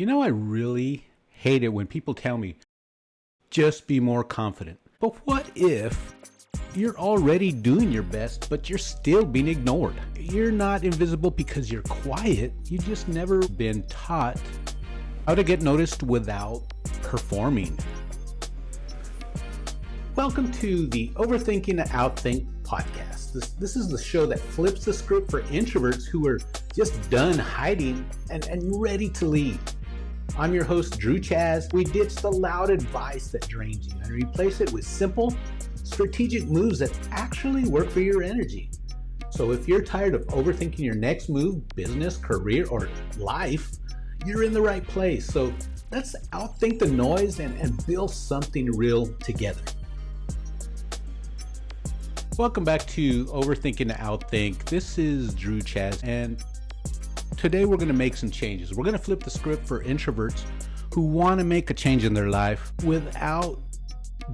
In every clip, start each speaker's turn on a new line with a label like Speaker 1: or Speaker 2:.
Speaker 1: I really hate it when people tell me, just be more confident. But what if you're already doing your best, but you're still being ignored? You're not invisible because you're quiet. You've just never been taught how to get noticed without performing. Welcome to the Overthinking to Outthink podcast. This is the show that flips the script for introverts who are just done hiding and ready to lead. I'm your host, Drew Chaz. We ditch the loud advice that drains you and replace it with simple, strategic moves that actually work for your energy. So if you're tired of overthinking your next move, business, career, or life, you're in the right place. So let's outthink the noise and build something real together. Welcome back to Overthinking to Outthink. This is Drew Chaz, and today we're going to make some changes. We're going to flip the script for introverts who want to make a change in their life without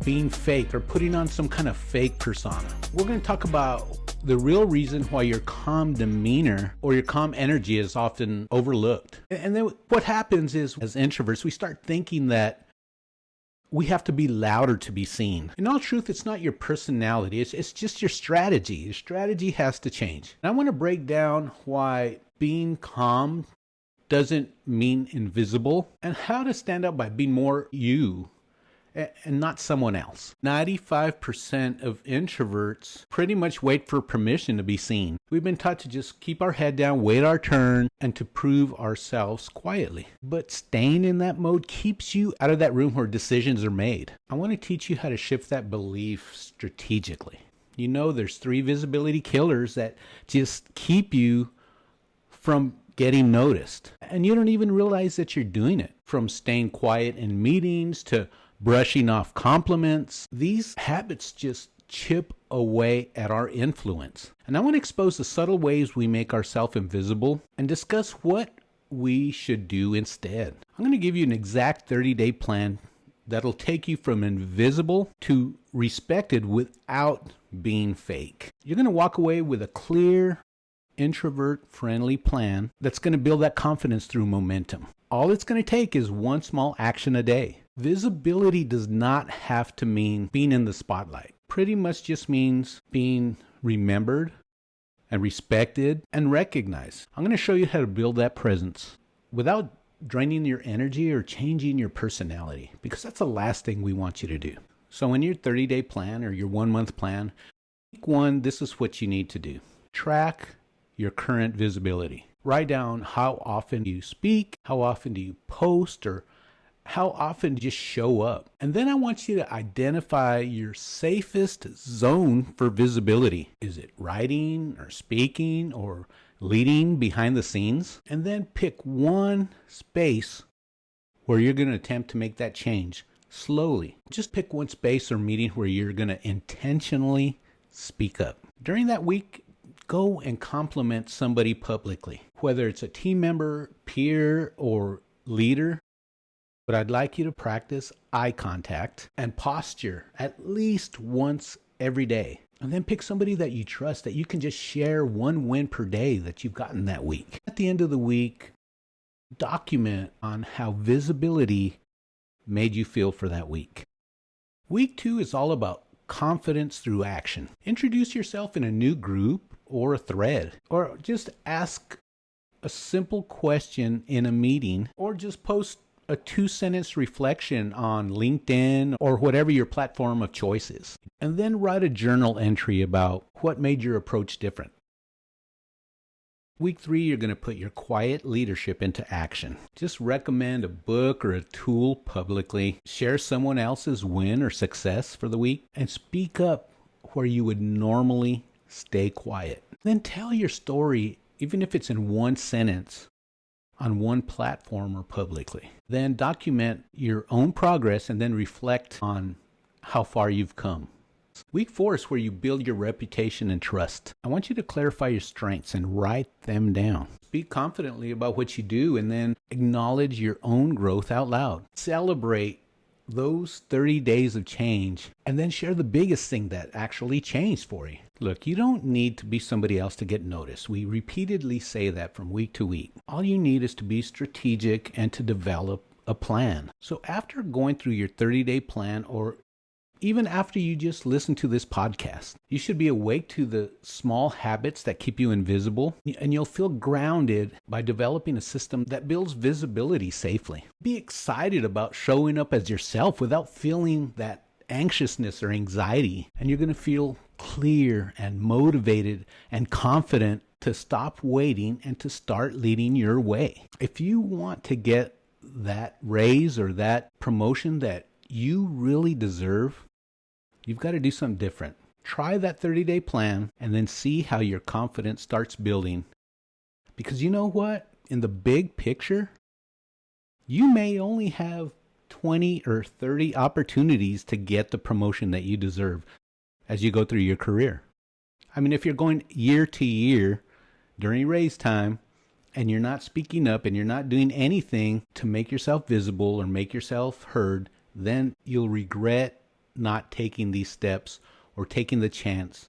Speaker 1: being fake or putting on some kind of fake persona. We're going to talk about the real reason why your calm demeanor or your calm energy is often overlooked. And then what happens is, as introverts, we start thinking that we have to be louder to be seen. In all truth, it's not your personality. It's just your strategy. Your strategy has to change. And I want to break down why being calm doesn't mean invisible and how to stand out by being more you and not someone else. 95% of introverts pretty much wait for permission to be seen. We've been taught to just keep our head down, wait our turn, and to prove ourselves quietly. But staying in that mode keeps you out of that room where decisions are made. I want to teach you how to shift that belief strategically. There's 3 visibility killers that just keep you from getting noticed. And you don't even realize that you're doing it. From staying quiet in meetings to brushing off compliments, these habits just chip away at our influence. And I want to expose the subtle ways we make ourselves invisible and discuss what we should do instead. I'm going to give you an exact 30-day plan that'll take you from invisible to respected without being fake. You're going to walk away with a clear, introvert-friendly plan that's going to build that confidence through momentum. All it's going to take is one small action a day. Visibility does not have to mean being in the spotlight. Pretty much just means being remembered and respected and recognized. I'm going to show you how to build that presence without draining your energy or changing your personality, because that's the last thing we want you to do. So in your 30-day plan or your 1-month plan, week 1, this is what you need to do. Track your current visibility. Write down how often you speak, how often do you post, or how often do you show up. And then I want you to identify your safest zone for visibility. Is it writing or speaking or leading behind the scenes? And then pick one space where you're going to attempt to make that change slowly. Just pick one space or meeting where you're going to intentionally speak up. During that week, go and compliment somebody publicly, whether it's a team member, peer, or leader. But I'd like you to practice eye contact and posture at least once every day. And then pick somebody that you trust, that you can just share one win per day that you've gotten that week. At the end of the week, document on how visibility made you feel for that week. Week 2 is all about confidence through action. Introduce yourself in a new group or a thread, or just ask a simple question in a meeting, or just post a 2-sentence reflection on LinkedIn or whatever your platform of choice is. And then write a journal entry about what made your approach different. Week 3, you're going to put your quiet leadership into action. Just recommend a book or a tool publicly. Share someone else's win or success for the week, and speak up where you would normally stay quiet. Then tell your story, even if it's in 1 sentence, on one platform or publicly. Then document your own progress and then reflect on how far you've come. Week 4 is where you build your reputation and trust. I want you to clarify your strengths and write them down. Speak confidently about what you do and then acknowledge your own growth out loud. Celebrate those 30 days of change and then share the biggest thing that actually changed for you. Look, you don't need to be somebody else to get noticed. We repeatedly say that from week to week. All you need is to be strategic and to develop a plan. So after going through your 30-day plan, or even after you just listen to this podcast, you should be awake to the small habits that keep you invisible, and you'll feel grounded by developing a system that builds visibility safely. Be excited about showing up as yourself without feeling that anxiousness or anxiety, and you're going to feel clear and motivated and confident to stop waiting and to start leading your way. If you want to get that raise or that promotion that you really deserve, you've got to do something different. Try that 30-day plan and then see how your confidence starts building. Because you know what? In the big picture, you may only have 20 or 30 opportunities to get the promotion that you deserve as you go through your career. I mean, if you're going year to year during raise time and you're not speaking up and you're not doing anything to make yourself visible or make yourself heard, then you'll regret not taking these steps or taking the chance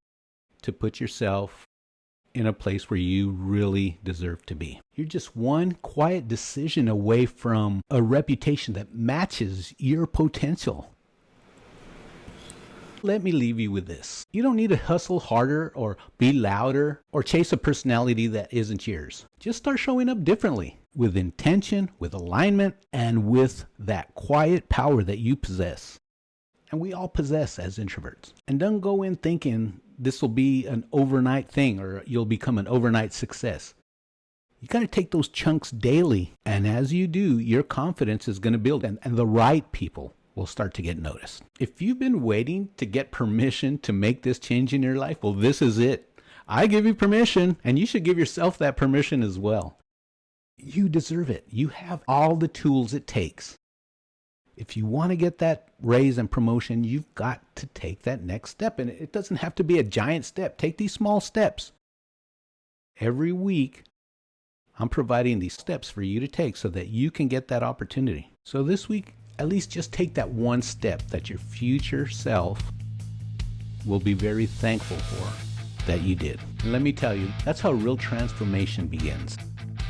Speaker 1: to put yourself in a place where you really deserve to be. You're just one quiet decision away from a reputation that matches your potential. Let me leave you with this. You don't need to hustle harder or be louder or chase a personality that isn't yours. Just start showing up differently, with intention, with alignment, and with that quiet power that you possess. And we all possess as introverts. And don't go in thinking this will be an overnight thing or you'll become an overnight success. You got to take those chunks daily. And as you do, your confidence is going to build, and the right people will start to get noticed. If you've been waiting to get permission to make this change in your life, well, this is it. I give you permission, and you should give yourself that permission as well. You deserve it. You have all the tools it takes. If you want to get that raise and promotion, you've got to take that next step. And it doesn't have to be a giant step. Take these small steps. Every week, I'm providing these steps for you to take so that you can get that opportunity. So this week, at least just take that one step that your future self will be very thankful for that you did. And let me tell you, that's how real transformation begins.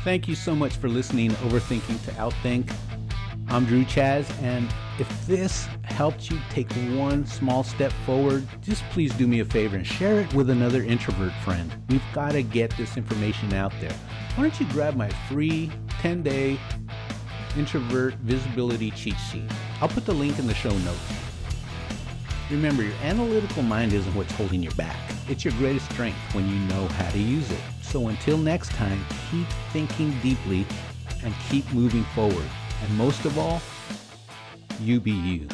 Speaker 1: Thank you so much for listening to Overthinking to Outthink. I'm Drew Chaz, and if this helped you take one small step forward, just please do me a favor and share it with another introvert friend. We've got to get this information out there. Why don't you grab my free 10-day introvert visibility cheat sheet? I'll put the link in the show notes. Remember, your analytical mind isn't what's holding you back. It's your greatest strength when you know how to use it. So until next time, keep thinking deeply and keep moving forward. And most of all, you be you.